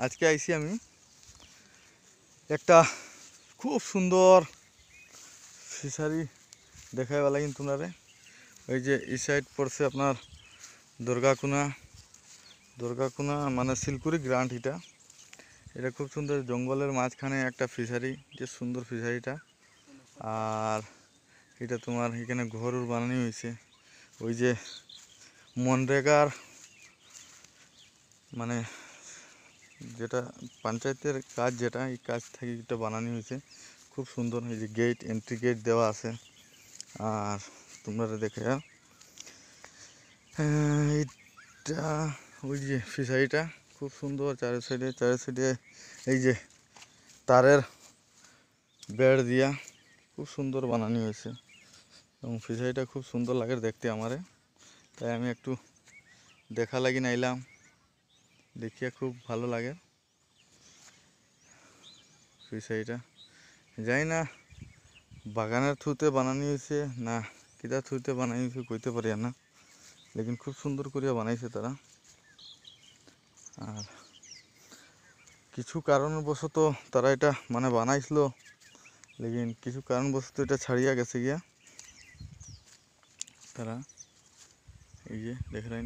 আজকে আইছি আমি একটা খুব সুন্দর ফিশারি দেখাই বলা কিন্তু তোমরা ওই যে এই সাইড পড়ছে আপনার দুর্গাকুনা মানে শিলকুড়ি গ্রান্ট। এটা খুব সুন্দর জঙ্গলের মাঝখানে একটা ফিশারি, যে সুন্দর ফিশারিটা। আর এটা তোমার এখানে ঘর বানানো হয়েছে ওই যে মনরেগার মানে যেটা পঞ্চায়েতের কাজ, যেটা এই কাজ থেকে এটা বানানো হয়েছে খুব সুন্দর। এই যে গেট, এন্ট্রি গেট দেওয়া আছে। আর তোমরা দেখে এইটা ওই যে ফিশারিটা খুব সুন্দর, চারি সাইডে এই যে তারের বেড় দিয়া খুব সুন্দর বানানো হয়েছে এবং ফিশারিটা খুব সুন্দর লাগে দেখতে আমারে। তাই আমি একটু দেখা লাগি নাইলাম, দেখিয়া খুব ভালো লাগে ফিশারিটা। জানি না বাগানের থ্রুতে বানানো হয়েছে না কিটা থ্রুতে বানানো হয়েছে কইতে পারি না, লেকিন খুব সুন্দর করিয়া বানাইছে তারা। আর কিছু কারণবশত তারা এটা মানে বানাইছিল, লেকিন কিছু কারণবশত এটা ছাড়িয়া গেছে গিয়া তারা। এই যে দেখলেন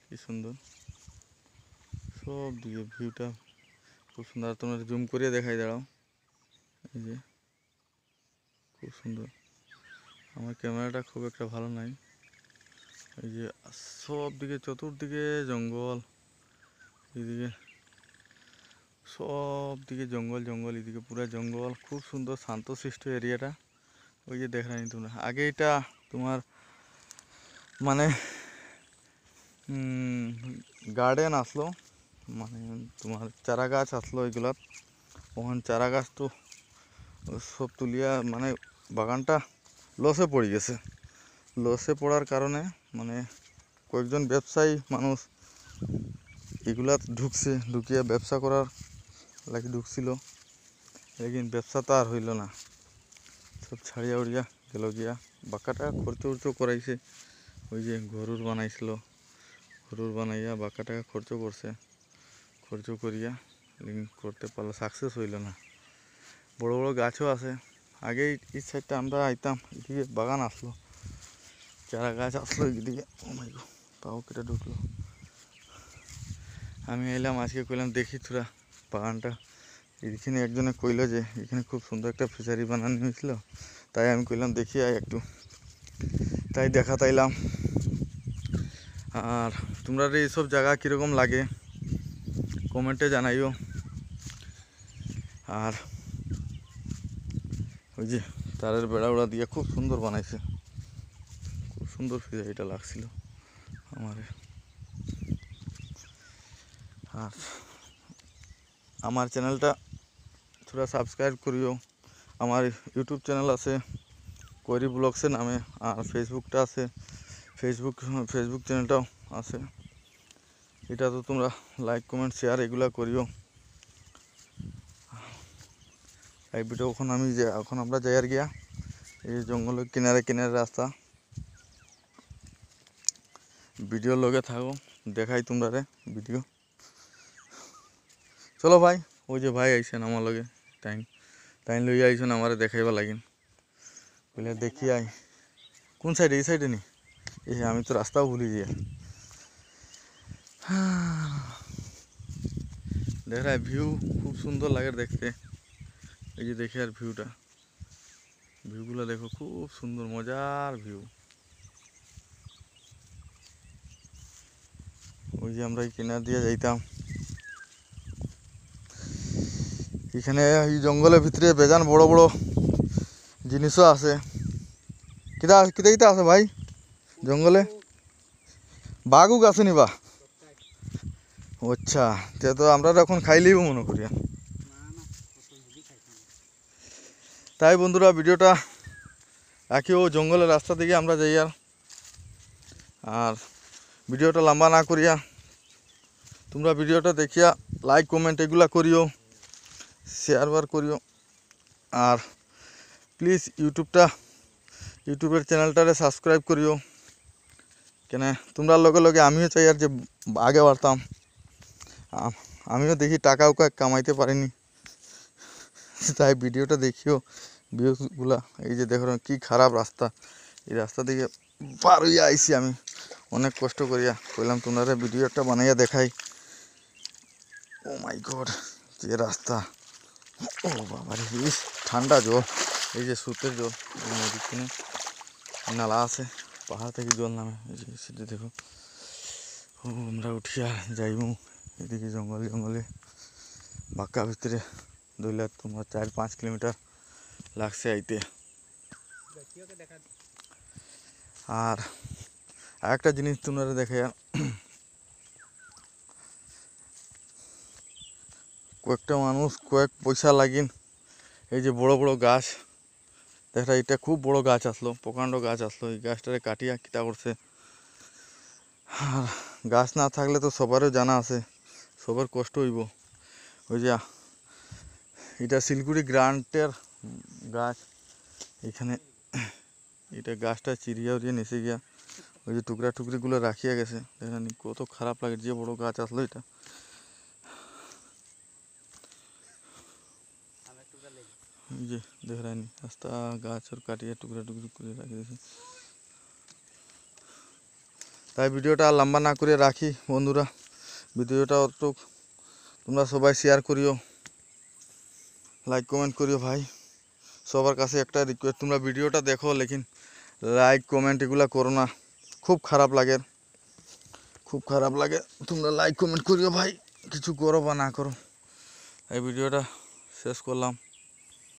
কি সুন্দর সব দিকে ভিউটা খুব সুন্দর। তোমরা জুম করিয়া দেখাই দাঁড়াও, এই যে খুব সুন্দর। আমার ক্যামেরাটা খুব একটা ভালো নাই। এই যে সব দিকে চতুর্দিকে জঙ্গল, এইদিকে সব দিকে জঙ্গল, এদিকে পুরো জঙ্গল, খুব সুন্দর শান্তশিষ্ট এরিয়াটা। ওই যে দেখলেন তোমরা। আগে এটা তোমার মানে গার্ডেন আসলো, মানে তোমার চারা গাছ আসলো এগুলার। ওখান চারা গাছ তো সব তুলিয়া মানে বাগানটা লসে পড়ে গেছে। লসে পড়ার কারণে মানে কয়েকজন ব্যবসায়ী মানুষ এগুলা ঢুকিয়ে ব্যবসা করার লাগে ঢুকছিল, লেকিন ব্যবসা তো আর হইল না, সব ছাড়িয়া উড়িয়া গেল গিয়া। বাঁকাটা খরচ করাইছে, ওই যে ঘরুর বানাইছিল, ঘরুর বানাইয়া বাঁকা টাকা খরচ করিয়া লেকিন করতে পারলো, সাকসেস হইল না। বড় বড় গাছও আছে। আগে এই সাইডটা আমরা আইতাম, এদিকে বাগান আসলো, চারা গাছ আসলো এদিকে। পাও কেটে ঢুকলো। আমি এলাম আজকে, কইলাম দেখি তোরা বাগানটা। এখানে একজনে কইলো যে এখানে খুব সুন্দর একটা ফিশারি বানানো হয়েছিল, তাই আমি কইলাম দেখি একটু, তাই দেখা তাইলাম। আর তোমরা এইসব জায়গা কীরকম লাগে কমেন্টে জানাইও। আর ওই যে তারের বেড়া দিয়ে খুব সুন্দর বানাইছে, খুব সুন্দর ফিশারিটা লাগছিল আমার। আর আমার চ্যানেলটা তোরা সাবস্ক্রাইব করিও। আমার ইউটিউব চ্যানেল আছে কৈরি ব্লগসের নামে, আর ফেসবুকটা আছে, ফেসবুক চ্যানেলটাও আছে। এটা তো তোমরা লাইক কমেন্ট শেয়ার এগুলা করিও। এই ভিডিও এখন আমরা যাই আর গিয়া এই জঙ্গলের কিনারে রাস্তা। ভিডিও লগে থাকো, দেখাই তোমরা ভিডিও। চলো ভাই, ওই যে ভাই আইসেন আমার লগে, টাইম লইয়া আইসেন আমার দেখাইবা লাগিন। বলে দেখি আই কোন সাইডে, এই সাইডে নি? আমি তো রাস্তাও ভুলি যাই। দেখা ভিউ খুব সুন্দর লাগে দেখতে। এই যে দেখে আর ভিউগুলো দেখো, খুব সুন্দর মজার ভিউ। ওই যে আমরা এই কিনার দিয়ে যাইতাম, এখানে এই জঙ্গলের ভিতরে বেজান বড় বড় জিনিসও আছে। কিতা আছে ভাই জঙ্গলে? বাঘুক আসেনি বা? আচ্ছা, তো আমরা এখন খাইলেই মনে করি। তাই বন্ধুরা ভিডিওটা রাখিও, জঙ্গলের রাস্তা দিকে আমরা যাই। আর ভিডিওটা লম্বা না করিয়া তোমরা ভিডিওটা দেখিয়া লাইক কমেন্ট এগুলা করিও, শেয়ার করিও। আর প্লিজ ইউটিউবের চ্যানেলটারে সাবস্ক্রাইব করিও, কেন তোমরা লগে লগে আমিও চাই আর যে আগে বাড়তাম। আমিও দেখি টাকাও কামাইতে পারিনি, তাই ভিডিওটা দেখিও ভিউজগুলা। এই যে দেখো কি খারাপ রাস্তা, এই রাস্তা দিকে পার হইয়া আইছি আমি অনেক কষ্ট করিয়া। কইলাম তোমরা ভিডিওটা বানাইয়া দেখাই। ও মাই গড, যে রাস্তা! ও বাবা রে, ঠান্ডা জল, এই যে স্রোতের জল, নদীর কিনে নালা আছে, পাহাড় থেকে জল নামে। এই যে সেটা দেখো। ও আমরা উঠিয়া যাইমু এদিকে জঙ্গলে জঙ্গলে, বাঁকা ভিতরে ধরলে তোমার 4-5 কিলোমিটার লাগছে আইতে। আর আরেকটা জিনিস তোমরা দেখে, কয়েকটা মানুষ কয়েক পয়সা লাগিন এই যে বড় বড় গাছ দেখা, এটা খুব বড় গাছ আসলো, প্রকাণ্ড গাছ আসলো, এই গাছটারে কাটিয়া কিতা করছে। আর গাছ না থাকলে তো সবারও জানা আছে, সবার কষ্ট হইব। ওই যে এটা শিলগুড়ি গ্রান্টের গাছ, এখানে এটা গাছটা চিরিয়া উড়িয়ে নিচে গিয়া ওই যে টুকরা টুকরিগুলো রাখিয়া গেছে। দেখেন কত খারাপ লাগে, যে বড় গাছ আসলো এটা। এই যে দেখ রানি রাস্তা, গাছ আর কাটিয়ে টুকরা টুকরি করে রাখি দিয়েছে। তাই ভিডিওটা আর লম্বা না করে রাখি বন্ধুরা, ভিডিওটা অতটুক তোমরা সবাই শেয়ার করিও, লাইক কমেন্ট করিও ভাই। সবার কাছে একটা রিকোয়েস্ট, তোমরা ভিডিওটা দেখো লেকিন লাইক কমেন্ট এগুলা করো না, খুব খারাপ লাগে, খুব খারাপ লাগে। তোমরা লাইক কমেন্ট করিও ভাই, কিছু করো বা না করো। এই ভিডিওটা শেষ করলাম।